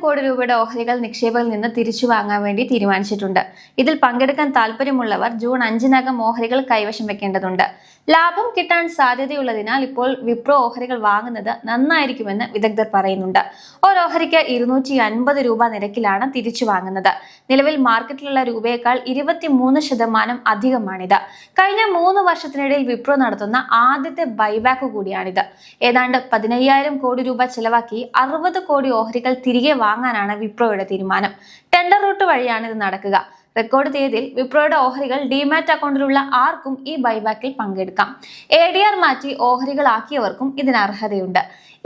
കോടി രൂപയുടെ ഓഹരികൾ നിക്ഷേപകരിൽ നിന്ന് തിരിച്ചു വാങ്ങാൻ വേണ്ടി തീരുമാനിച്ചിട്ടുണ്ട്. ഇതിൽ പങ്കെടുക്കാൻ താൽപര്യമുള്ളവർ ജൂൺ 5-നകം ഓഹരികൾ കൈവശം വെക്കേണ്ടതുണ്ട്. ലാഭം കിട്ടാൻ സാധ്യതയുള്ളതിനാൽ ഇപ്പോൾ വിപ്രോ ഓഹരികൾ വാങ്ങുന്നത് നന്നായിരിക്കുമെന്ന് വിദഗ്ധർ പറയുന്നുണ്ട്. ഒരു ഓഹരിക്ക് 250 രൂപ നിരക്കിലാണ് തിരിച്ചു വാങ്ങുന്നത്. നിലവിൽ മാർക്കറ്റിലുള്ള രൂപയേക്കാൾ 23% അധികമാണിത്. കഴിഞ്ഞ 3 വർഷത്തിനിടയിൽ വിപ്രോ നടത്തുന്ന ആദ്യത്തെ ബൈബാക്ക് കൂടിയാണിത്. ഏതാണ്ട് 15,000 കോടി രൂപ ചെലവാക്കി 60 കോടി ഓഹരികൾ തിരികെ വാങ്ങാനാണ് വിപ്രോയുടെ തീരുമാനം. ടെൻഡർ റൂട്ട് വഴിയാണ് ഇത് നടക്കുക. റെക്കോർഡ് തീയതിയിൽ വിപ്രോയുടെ ഓഹരികൾ ഡിമാറ്റ് അക്കൗണ്ടിലുള്ള ആർക്കും ഈ ബൈബാക്കിൽ പങ്കെടുക്കാം. ADR മാറ്റി ഓഹരികളാക്കിയവർക്കും ഇതിന് അർഹതയുണ്ട്.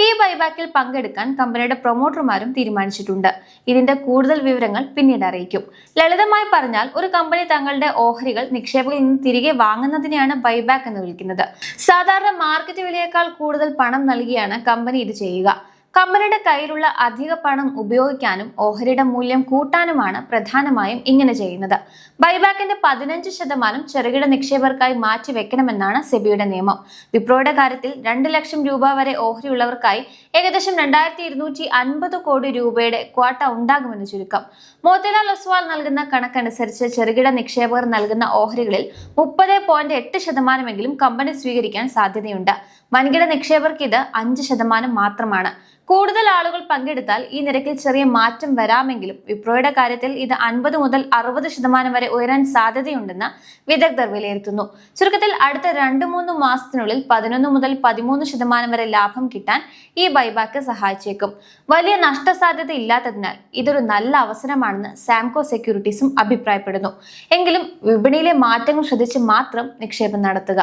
ഈ ബൈബാക്കിൽ പങ്കെടുക്കാൻ കമ്പനിയുടെ പ്രൊമോട്ടർമാരും തീരുമാനിച്ചിട്ടുണ്ട്. ഇതിന്റെ കൂടുതൽ വിവരങ്ങൾ പിന്നീട് അറിയിക്കും. ലളിതമായി പറഞ്ഞാൽ, ഒരു കമ്പനി തങ്ങളുടെ ഓഹരികൾ നിക്ഷേപകരിൽ നിന്ന് തിരികെ വാങ്ങുന്നതിനെയാണ് ബൈബാക്ക് എന്ന് വിളിക്കുന്നത്. സാധാരണ മാർക്കറ്റ് വിലയേക്കാൾ കൂടുതൽ പണം നൽകിയാണ് കമ്പനി ഇത് ചെയ്യുക. കമ്പനിയുടെ കയ്യിലുള്ള അധിക പണം ഉപയോഗിക്കാനും ഓഹരിയുടെ മൂല്യം കൂട്ടാനുമാണ് പ്രധാനമായും ഇങ്ങനെ ചെയ്യുന്നത്. ബൈബാക്കിന്റെ 15% ചെറുകിട നിക്ഷേപകർക്കായി മാറ്റി വെക്കണമെന്നാണ് സെബിയുടെ നിയമം. വിപ്രോയുടെ കാര്യത്തിൽ 2 ലക്ഷം രൂപ വരെ ഓഹരിയുള്ളവർക്കായി ഏകദേശം 2250 കോടി രൂപയുടെ ക്വാട്ട ഉണ്ടാകുമെന്ന് ചുരുക്കം. മോത്തിലാൽ ഒസ്വാൾ നൽകുന്ന കണക്കനുസരിച്ച് ചെറുകിട നിക്ഷേപകർ നൽകുന്ന ഓഹരികളിൽ 30.8% കമ്പനി സ്വീകരിക്കാൻ സാധ്യതയുണ്ട്. വൻകിട നിക്ഷേപകർക്ക് ഇത് 5% മാത്രമാണ്. കൂടുതൽ ആളുകൾ പങ്കെടുത്താൽ ഈ നിരക്കിൽ ചെറിയ മാറ്റം വരാമെങ്കിലും വിപ്രോയുടെ കാര്യത്തിൽ ഇത് 50 മുതൽ 60% വരെ ഉയരാൻ സാധ്യതയുണ്ടെന്ന് വിദഗ്ധർ വിലയിരുത്തുന്നു. ചുരുക്കത്തിൽ അടുത്ത 2-3 മാസത്തിനുള്ളിൽ 11 മുതൽ 13% വരെ ലാഭം കിട്ടാൻ ഈ ബൈബാക്ക് സഹായിച്ചേക്കും. വലിയ നഷ്ടസാധ്യത ഇല്ലാത്തതിനാൽ ഇതൊരു നല്ല അവസരമാണെന്ന് സാംകോ സെക്യൂരിറ്റീസും അഭിപ്രായപ്പെടുന്നു. എങ്കിലും വിപണിയിലെ മാറ്റങ്ങൾ ശ്രദ്ധിച്ച് മാത്രം നിക്ഷേപം നടത്തുക.